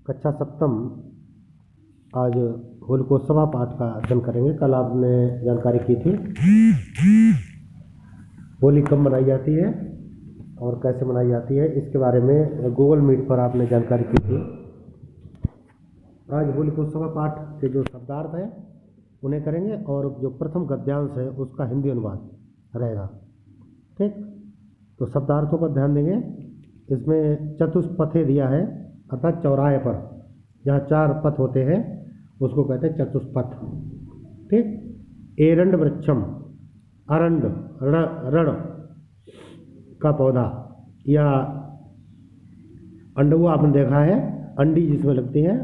कक्षा सप्तम आज होलिकोत्सव पाठ का अध्ययन करेंगे। कल आपने जानकारी की थी होली कब मनाई जाती है और कैसे मनाई जाती है, इसके बारे में गूगल मीट पर आपने जानकारी की थी। आज होलिकोत्सव पाठ के जो शब्दार्थ हैं उन्हें करेंगे और जो प्रथम गद्यांश है उसका हिंदी अनुवाद रहेगा। ठीक, तो शब्दार्थों पर ध्यान देंगे। इसमें चतुष्पथे दिया है, अर्थात चौराहे पर जहाँ चार पथ होते हैं उसको कहते हैं चतुष्पथ। ठीक, एरंड वृक्षम, अरंड रण का पौधा या अंडुआ आपने देखा है, अंडी जिसमें लगती है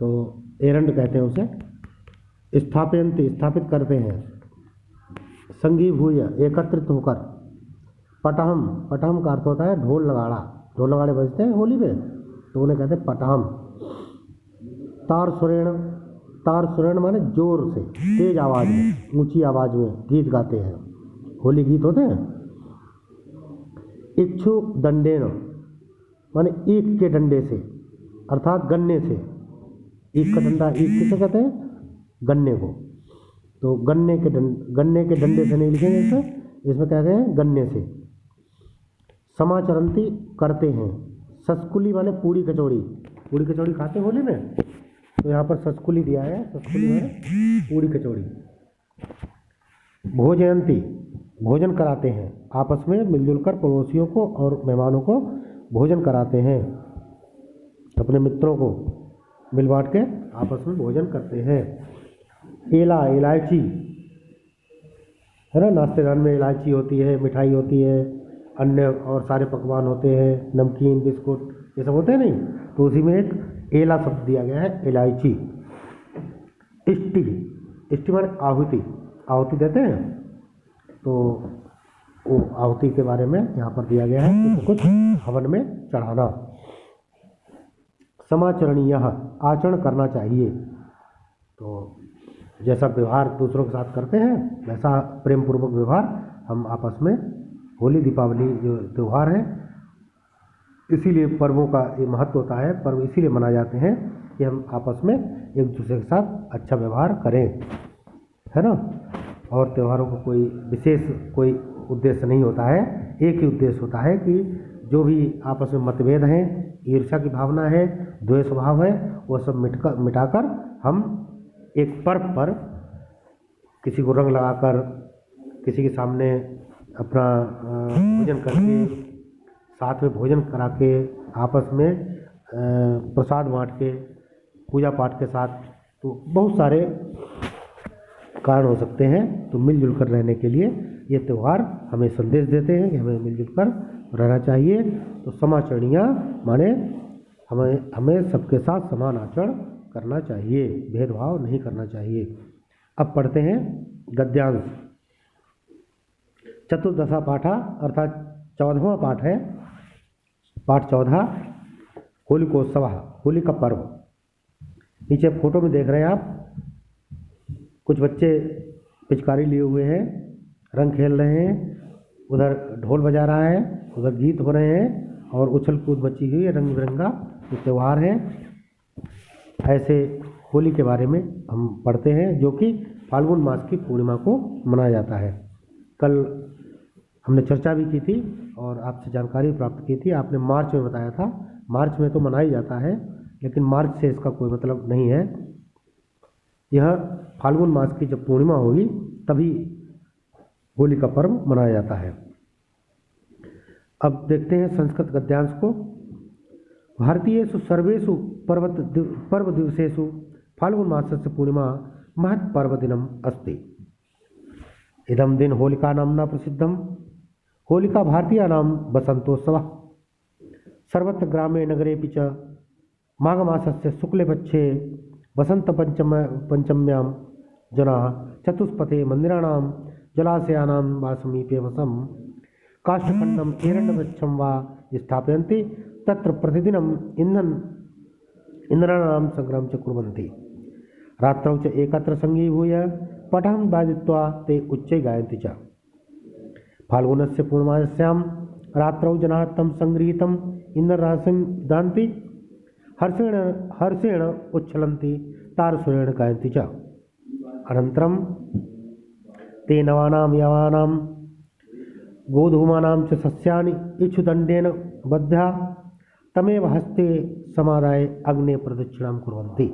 तो एरंड कहते हैं उसे। स्थापयंती स्थापित करते हैं। संघीभूय एकत्रित होकर। पटहम, पटहम का अर्थ होता है ढोल नगाड़ा, ढोल नगाड़े बजते हैं होली में तो उन्हें कहते हैं पटहम। तार सुरेण, तार सुरेण माने जोर से तेज आवाज में, ऊंची आवाज में गीत गाते हैं, होली गीत होते हैं। इच्छु दंडेन माने ईख के डंडे से, अर्थात गन्ने से। ईख का डंडा, ईख किसे कहते हैं? गन्ने को। तो गन्ने के डंडे से नहीं लिखेंगे इसे, इसमें क्या कहें? गन्ने से। समाचरंती करते हैं। सस्कुली माने पूड़ी कचौड़ी, पूड़ी कचौड़ी खाते हैं होली में तो यहाँ पर सस्कुली दिया है, सस्कुली माने पूड़ी कचौड़ी। भोजयंती भोजन कराते हैं, आपस में मिलजुल कर पड़ोसियों को और मेहमानों को भोजन कराते हैं, अपने मित्रों को मिल बांट के आपस में भोजन करते हैं। एला, इलायची है ना, नाश्तेदान में इलायची होती है, मिठाई होती है, अन्य और सारे पकवान होते हैं, नमकीन बिस्कुट ये सब होते हैं नहीं, तो उसी में एक एला शब्द दिया गया है, इलायची। इष्टि, इष्टि माने आहुति, आहुति देते हैं तो वो आहुति के बारे में यहाँ पर दिया गया है कि कुछ हवन में चढ़ाना। समाचरणीय, आचरण करना चाहिए, तो जैसा व्यवहार दूसरों के साथ करते हैं वैसा प्रेम पूर्वक व्यवहार हम आपस में, होली दीपावली जो त्यौहार है इसीलिए पर्वों का ये महत्व होता है, पर्व इसीलिए मनाए जाते हैं कि हम आपस में एक दूसरे के साथ अच्छा व्यवहार करें, है ना। और त्योहारों को कोई विशेष कोई उद्देश्य नहीं होता है, एक ही उद्देश्य होता है कि जो भी आपस में मतभेद हैं, ईर्ष्या की भावना है, द्वेष भाव है, वो सब मिटाकर हम एक पर्व पर किसी को रंग लगाकर, किसी के सामने अपना भोजन करके, साथ में भोजन करा के, आपस में प्रसाद बांट के, पूजा पाठ के साथ, तो बहुत सारे कारण हो सकते हैं। तो मिलजुल कर रहने के लिए ये त्यौहार हमें संदेश देते हैं कि हमें मिलजुल कर रहना चाहिए। तो समाचरणीय माने हमें सबके साथ समान आचरण करना चाहिए, भेदभाव नहीं करना चाहिए। अब पढ़ते हैं गद्यांश। चतुर्दशा पाठा अर्थात 14वां पाठ है, पाठ 14 होलिकोत्सव, होली का पर्व। नीचे फोटो में देख रहे हैं आप, कुछ बच्चे पिचकारी लिए हुए हैं, रंग खेल रहे हैं, उधर ढोल बजा रहा है, उधर गीत हो रहे हैं और उछल कूद मची हुई है, रंग बिरंगा त्यौहार है। ऐसे होली के बारे में हम पढ़ते हैं जो कि फाल्गुन मास की पूर्णिमा को मनाया जाता है। कल हमने चर्चा भी की थी और आपसे जानकारी प्राप्त की थी। आपने मार्च में बताया था, मार्च में तो मनाया जाता है लेकिन मार्च से इसका कोई मतलब नहीं है। यह फाल्गुन मास की जब पूर्णिमा होगी तभी होली का पर्व मनाया जाता है। अब देखते हैं संस्कृत गद्यांश को। भारतीयेषु सर्वेषु पर्व दिवसेषु फाल्गुन मासस्य पूर्णिमा महत् पर्वदिनम् अस्ति। इदं दिन होलिका नाम्ना प्रसिद्धं। होलिका भारतीयानां वसन्तोत्सवः। सर्वत्र ग्रामे नगरेऽपि च माघमासस्य शुक्लपक्षे वसन्तपञ्चम्यां जनाः चतुष्पथे मन्दिराणां जलाशयानां वा समीपे वसं काष्ठखण्डम् एरण्डवृक्षं वा स्थापयन्ति, तत्र प्रतिदिनम् इन्द्राणां संग्रहं च कुर्वन्ति। रात्रौ च एकत्र सङ्घीभूय पटहं वादयित्वा ते उच्चैः गायन्ति च। फाल्गुनस्य पूर्णमास्यां रात्रौ जनाः तं सङ्गृहीतम् इन्द्रराशिं दहन्ति। हर्षेण हर्षेण उच्छलन्ति तारसुरेण गायन्ति च। अनन्तरं ते नवानां यवानां गोधूमानां च सस्यानि इक्षुदण्डेन बद्ध्या तमेव हस्ते समादाय अग्ने प्रदक्षिणां कुर्वन्ति।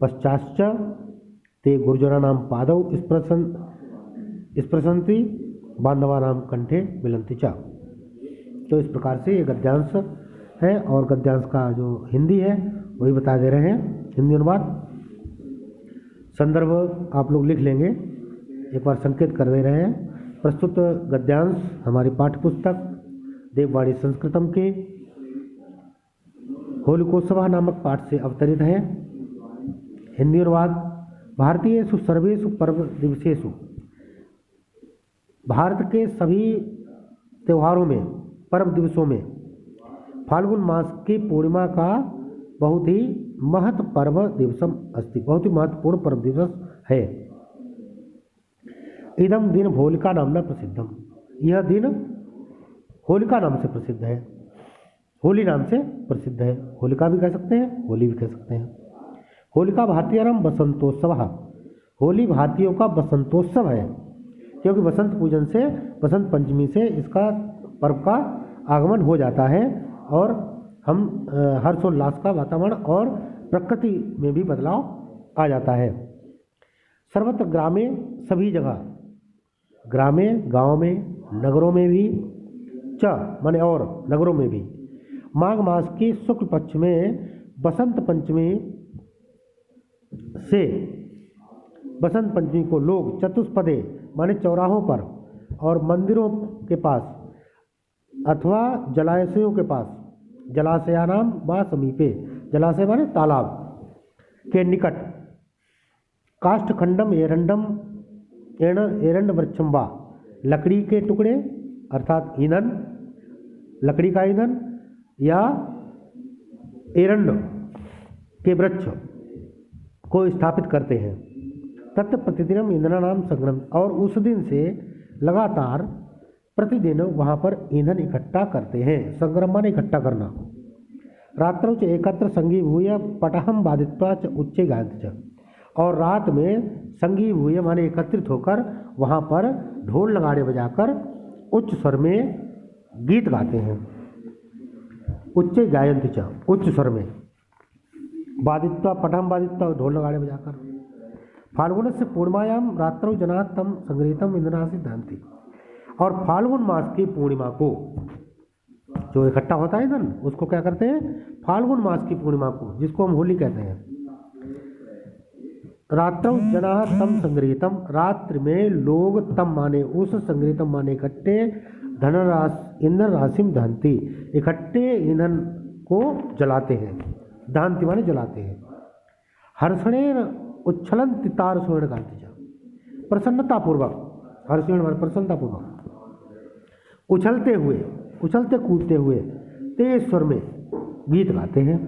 पश्चाच्च ते गुर्जराणां पादौ स्पृशन्ति बांधवानां कंठे मिलन्ति च। तो इस प्रकार से ये गद्यांश है और गद्यांश का जो हिंदी है वही बता दे रहे हैं। हिंदी अनुवाद संदर्भ आप लोग लिख लेंगे, एक बार संकेत कर दे रहे हैं। प्रस्तुत गद्यांश हमारी पाठ्यपुस्तक देववाणी संस्कृतम के होलिकोत्सव नामक पाठ से अवतरित है। हिंदी अनुवाद भारतीयेषु सर्वेषु पर्व दिवसेषु, भारत के सभी त्योहारों में पर्व दिवसों में फाल्गुन मास की पूर्णिमा का बहुत ही महत्व पर्व दिवसम अस्ति, बहुत ही महत्वपूर्ण पर्व दिवस है। इदम दिन होलिका नामना प्रसिद्धम, यह दिन होलिका नाम से प्रसिद्ध है, होली नाम से प्रसिद्ध है। होलिका भी कह सकते हैं, होली भी कह सकते हैं। होलिका भारतीयानां बसंतोत्सव, होली भारतीयों का बसंतोत्सव है, क्योंकि बसंत पूजन से, बसंत पंचमी से इसका पर्व का आगमन हो जाता है और हम हर्षोल्लास का वातावरण और प्रकृति में भी बदलाव आ जाता है। सर्वत्र ग्रामे, सभी जगह, ग्रामे गाँव में, नगरों में भी, च माने और नगरों में भी, माघ मास के शुक्ल पक्ष में बसंत पंचमी से, बसंत पंचमी को लोग चतुष्पदे माने चौराहों पर और मंदिरों के पास अथवा जलाशयों के पास, जलाशयानाम व समीपे, जलाशय माने तालाब के निकट, काष्ठखंडम एरंडम एरंड वृक्षम वा, लकड़ी के टुकड़े अर्थात ईंधन, लकड़ी का ईंधन या एरंड के वृक्ष को स्थापित करते हैं। तत् प्रतिदिनम ईंधनानाम संग्रहम, और उस दिन से लगातार प्रतिदिन वहाँ पर ईंधन इकट्ठा करते हैं। संग्रह माने इकट्ठा करना। रात्रौ च एकत्र संगीभूय पटहम बाधित्वा च उच्चे गायन्ति च, और रात में संगीभूय माने एकत्रित होकर वहाँ पर ढोल नगाड़े बजाकर उच्च स्वर में गीत गाते हैं। उच्चे गायन्ति च, उच्च स्वर में, बाधित्वा पटहम बाधित्वा, ढोल नगाड़े बजाकर। फाल्गुन से पूर्णिमायाम रात्रौ जना तम संगृहीतम इंद्रनासी दहन्ति, और फाल्गुन मास की पूर्णिमा को जो इकट्ठा होता है ईंधन, उसको क्या करते हैं, फाल्गुन मास की पूर्णिमा को, जिसको हम होली कहते हैं, रात्रौ जना तम संगृहीतम, रात्रि में लोग तम माने उस, संगृहीतम माने इकट्ठे, ईंधन राशिम दहन्ति, इकट्ठे ईंधन को जलाते हैं, दहन्ति माने जलाते हैं। हर्षणेन उच्छलन्ति तारसुरेण गायन्ति च, प्रसन्नतापूर्वक, हर्षेण माने प्रसन्नतापूर्वक, उछलते हुए, उछलते कूदते हुए तेज स्वर में गीत गाते हैं।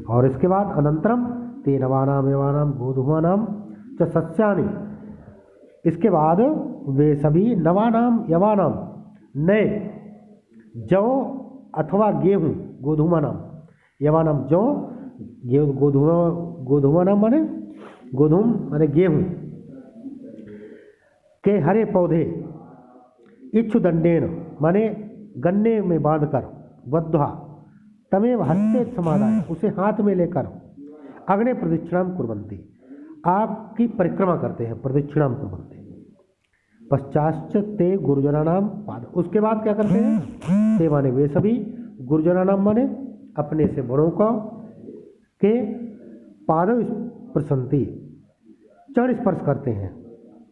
और इसके बाद अनंतरम ते नवानाम यवानाम गोधूमानाम च सस्यानि, इसके बाद वे सभी नवानाम यवानाम, नए जौ अथवा गेहूँ, गोधूमानाम, यवानाम जौ, गोधूमानाम माने गोधूम माने गेहूँ के हरे पौधे, इक्षुदंडेन माने गन्ने में बांधकर, बद्ध्वा तमेव हस्ते समादाय, उसे हाथ में लेकर, अग्ने प्रदक्षिणाम कुर्वन्ति, आपकी परिक्रमा करते हैं, प्रदक्षिणाम कुर्वन्ति। पश्चाच्च ते गुरुजनानाम पाद, उसके बाद क्या करते हैं, ते माने वे सभी, गुरुजनानाम माने अपने से बड़ों का, के पाद स्पृशन्ति, चरण स्पर्श करते हैं,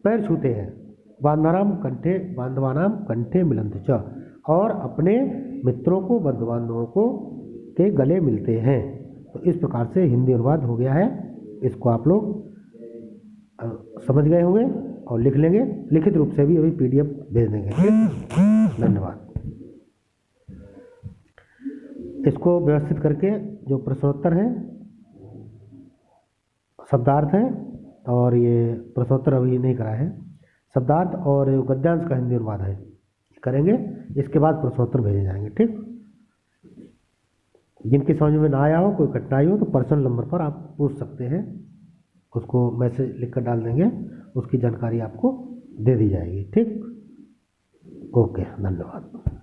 पैर छूते हैं, बांधवानाम कंठे मिलन्ति च, और अपने मित्रों को, बंधु बांधवों को के गले मिलते हैं। तो इस प्रकार से हिंदी अनुवाद हो गया है। इसको आप लोग समझ गए होंगे और लिख लेंगे, लिखित रूप से भी अभी PDF भेज देंगे। धन्यवाद। इसको व्यवस्थित करके जो प्रश्नोत्तर है, शब्दार्थ है, और ये प्रश्नोत्तर अभी नहीं करा है, शब्दार्थ और गद्यांश का हिंदी अनुवाद है, करेंगे। इसके बाद प्रश्नोत्तर भेजे जाएंगे। ठीक। जिनकी समझ में ना आया हो, कोई कठिनाई हो, तो पर्सनल नंबर पर आप पूछ सकते हैं, उसको मैसेज लिख कर डाल देंगे, उसकी जानकारी आपको दे दी जाएगी। ठीक, ओके, धन्यवाद।